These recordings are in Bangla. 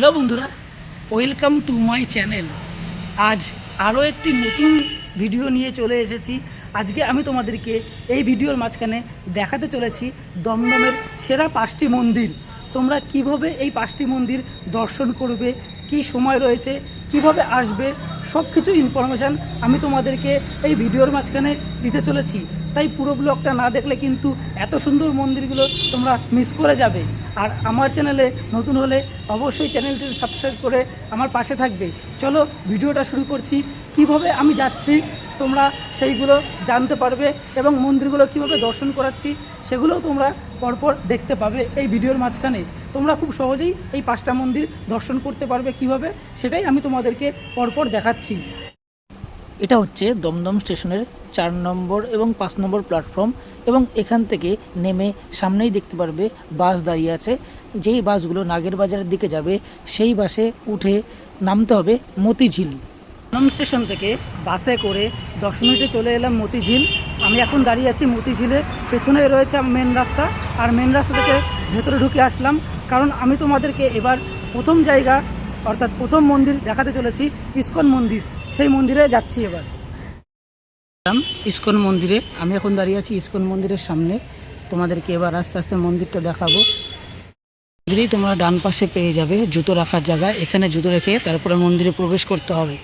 হ্যালো বন্ধুরা, ওয়েলকাম টু মাই চ্যানেল। আজ আরও একটি নতুন ভিডিও নিয়ে চলে এসেছি। আজকে আমি তোমাদেরকে এই ভিডিওর মাঝখানে দেখাতে চলেছি দমদমের সেরা 5টি মন্দির। তোমরা কিভাবে এই 5টি মন্দির দর্শন করবে, কি সময় রয়েছে, কিভাবে আসবে, সব কিছু ইনফরমেশান আমি তোমাদেরকে এই ভিডিওর মাঝখানে দিতে চলেছি। তাই পুরো ব্লগটা না দেখলে কিন্তু এত সুন্দর মন্দিরগুলো তোমরা মিস করে যাবে। আর আমার চ্যানেলে নতুন হলে অবশ্যই চ্যানেলটি সাবস্ক্রাইব করে আমার পাশে থাকবে। চলো ভিডিওটা শুরু করছি। কিভাবে আমি যাচ্ছি তোমরা সেইগুলো জানতে পারবে এবং মন্দিরগুলো কিভাবে দর্শন করাচ্ছি সেগুলোও তোমরা পরপর দেখতে পাবে এই ভিডিওর মাঝখানে। তোমরা খুব সহজেই এই 5টা মন্দির দর্শন করতে পারবে কিভাবে, সেটাই আমি তোমাদেরকে পরপর দেখাচ্ছি। এটা হচ্ছে দমদম স্টেশনের 4 নম্বর এবং 5 নম্বর প্ল্যাটফর্ম, এবং এখান থেকে নেমে সামনেই দেখতে পারবে বাস দাঁড়িয়ে আছে। যেই বাসগুলো নাগের বাজারের দিকে যাবে সেই বাসে উঠে নামতে হবে মতিঝিল। দমদম স্টেশন থেকে বাসে করে 10 মিনিটে চলে এলাম মতিঝিল। আমি এখন দাঁড়িয়ে আছি মতিঝিলের পেছনে রয়েছে মেন রাস্তা, আর মেন রাস্তা থেকে ভেতরে ঢুকে আসলাম, কারণ আমি তোমাদেরকে এবার প্রথম জায়গা অর্থাৎ প্রথম মন্দির দেখাতে চলেছি, ইস্কন মন্দির। সেই মন্দিরে যাচ্ছি এবার। ইস্কন মন্দিরে আমি এখন দাঁড়িয়ে আছি ইস্কন মন্দিরের সামনে। তোমাদেরকে এবার আস্তে আস্তে মন্দিরটা দেখাবো। মন্দিরেই তোমরা ডান পাশে পেয়ে যাবে জুতো রাখার জায়গা। এখানে জুতো রেখে তারপরে মন্দিরে প্রবেশ করতে হবে।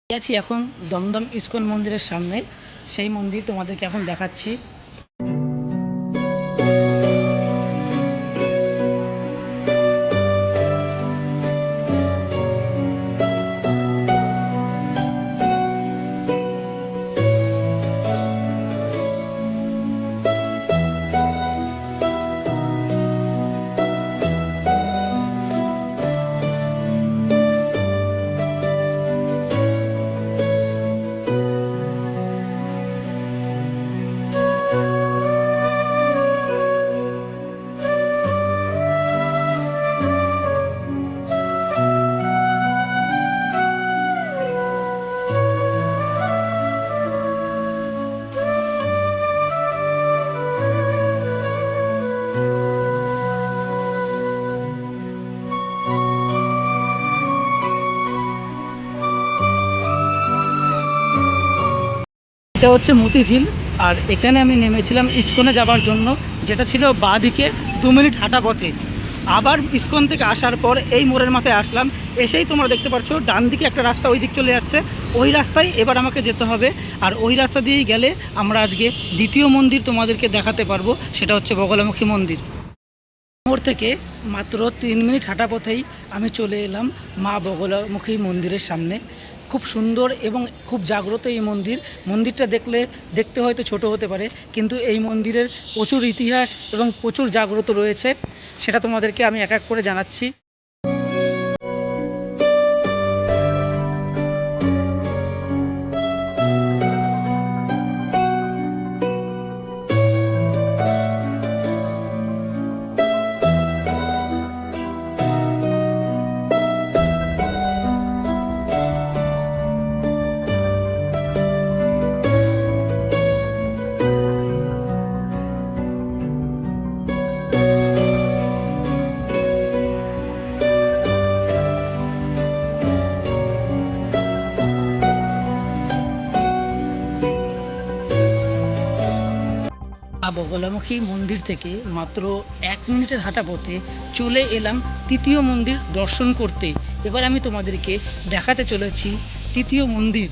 আছি এখন দমদম ইস্কন মন্দিরের সামনে। সেই মন্দির তোমাদেরকে এখন দেখাচ্ছি। এটা হচ্ছে মতিঝিল, আর এখানে আমি নেমেছিলাম ইস্কনে যাবার জন্য, যেটা ছিল বাঁ দিকে 2 মিনিট হাঁটা পথে। আবার ইস্কন থেকে আসার পর এই মোড়ের মাথায় আসলাম। এসেই তোমরা দেখতে পাচ্ছ ডান দিকে একটা রাস্তা ওই দিক চলে যাচ্ছে, ওই রাস্তায় এবার আমাকে যেতে হবে। আর ওই রাস্তা দিয়েই গেলে আমরা আজকে দ্বিতীয় মন্দির তোমাদেরকে দেখাতে পারবো, সেটা হচ্ছে বগলামুখী মন্দির। মোড় থেকে মাত্র 3 মিনিট হাঁটা পথেই আমি চলে এলাম মা বগলামুখী মন্দিরের সামনে। খুব সুন্দর এবং খুব জাগ্রত এই মন্দির। মন্দিরটা দেখতে হয়তো ছোট হতে পারে, কিন্তু এই মন্দিরের প্রচুর ইতিহাস এবং প্রচুর জাগ্রত রয়েছে, সেটা তোমাদেরকে আমি এক এক করে জানাচ্ছি। বগলামুখী মন্দির থেকে মাত্র 1 মিনিটের হাঁটা পথে চলে এলাম তৃতীয় মন্দির দর্শন করতে। এবার আমি তোমাদেরকে দেখাতে চলেছি তৃতীয় মন্দির।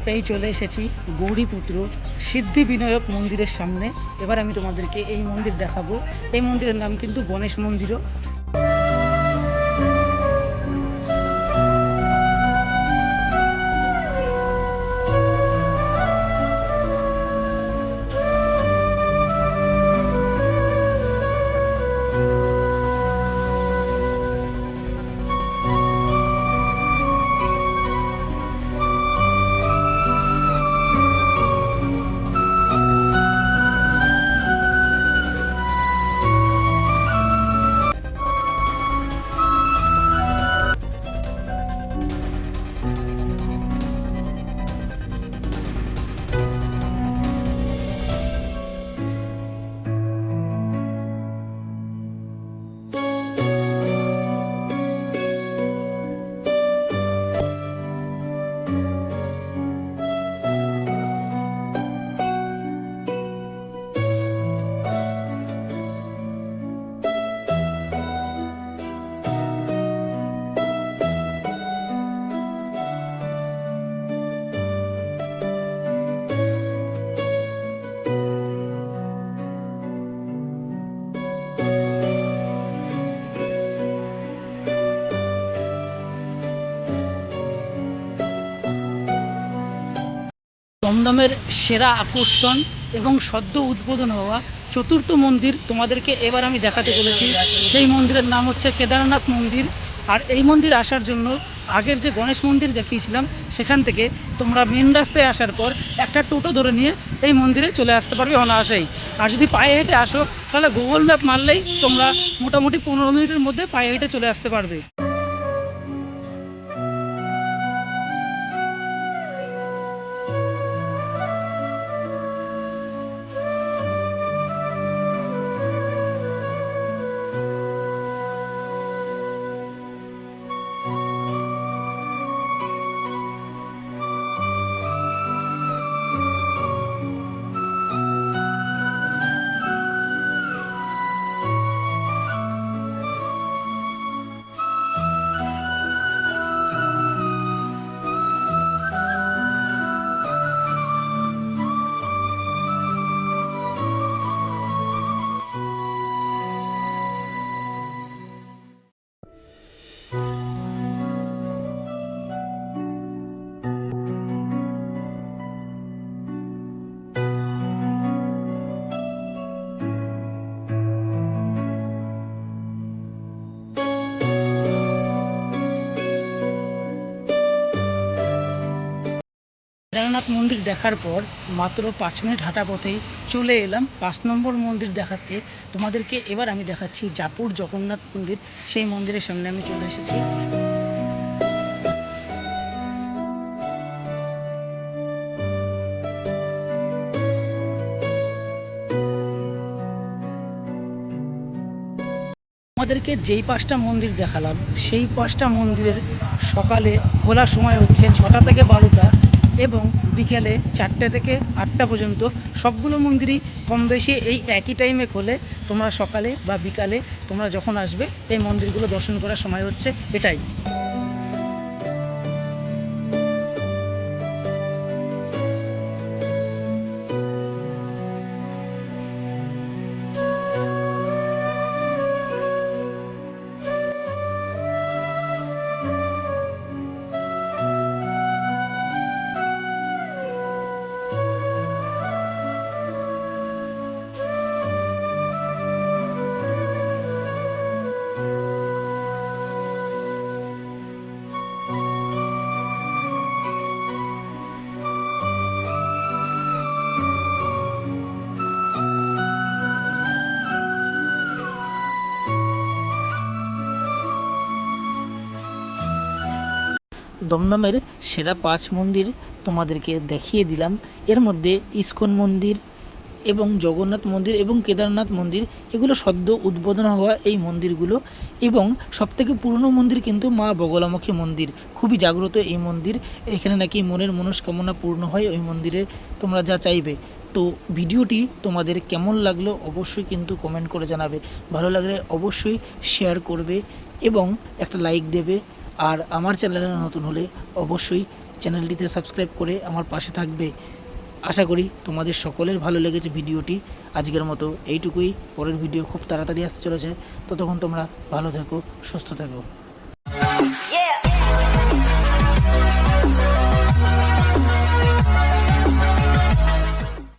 তাই চলে এসেছি গৌরীপুত্র সিদ্ধি বিনায়ক মন্দিরের সামনে। এবার আমি তোমাদেরকে এই মন্দির দেখাবো। এই মন্দিরের নাম কিন্তু গণেশ মন্দিরও। দমদমের সেরা আকর্ষণ এবং সদ্য উদ্বোধন হওয়া চতুর্থ মন্দির তোমাদেরকে এবার আমি দেখাতে চলেছি। সেই মন্দিরের নাম হচ্ছে কেদারনাথ মন্দির। আর এই মন্দির আসার জন্য আগের যে গণেশ মন্দির দেখিয়েছিলাম সেখান থেকে তোমরা মেন রাস্তায় আসার পর একটা টোটো ধরে নিয়ে এই মন্দিরে চলে আসতে পারবে অনায়াসেই। আর যদি পায়ে হেঁটে আসো তাহলে গুগল ম্যাপ মারলেই তোমরা মোটামুটি 15 মিনিটের মধ্যে পায়ে হেঁটে চলে আসতে পারবে। কেদারনাথ মন্দির দেখার পর মাত্র 5 মিনিট হাঁটা পথেই চলে এলাম 5 নম্বর মন্দির দেখাতে। তোমাদেরকে এবার আমি দেখাচ্ছি জাপুর জগন্নাথ মন্দির। সেই মন্দিরের সামনে আমি চলে এসেছি। আমাদেরকে যেই 5টা মন্দির দেখালাম সেই 5টা মন্দিরের সকালে খোলার সময় হচ্ছে 6টা থেকে 12টা এবং বিকেলে 4টে থেকে 8টা পর্যন্ত। সবগুলো মন্দিরই কম বেশি এই একই টাইমে খোলে। তোমরা সকালে বা বিকালে তোমরা যখন আসবে এই মন্দিরগুলো দর্শন করার সময় হচ্ছে এটাই। দমদমের সেরা 5 মন্দির তোমাদেরকে দেখিয়ে দিলাম। এর মধ্যে ইস্কন মন্দির এবং জগন্নাথ মন্দির এবং কেদারনাথ মন্দির, এগুলো সদ্য উদ্বোধন হওয়া এই মন্দিরগুলো। এবং সবথেকে পুরনো মন্দির কিন্তু মা বগলামুখী মন্দির, খুবই জাগ্রত এই মন্দির। এখানে নাকি মনের মনস্কামনা পূর্ণ হয় ওই মন্দিরে, তোমরা যা চাইবে। তো ভিডিওটি তোমাদের কেমন লাগলো অবশ্যই কিন্তু কমেন্ট করে জানাবে। ভালো লাগলে অবশ্যই শেয়ার করবে এবং একটা লাইক দেবে। আর আমার চ্যানেলে নতুন হলে অবশ্যই চ্যানেলটিতে সাবস্ক্রাইব করে আমার পাশে থাকবে। আশা করি তোমাদের সকলের ভালো লেগেছে ভিডিওটি। আজকের মতো এইটুকুই। পরের ভিডিও খুব তাড়াতাড়ি আসতে চলেছে। ততক্ষণ তোমরা ভালো থেকো, সুস্থ থেকো।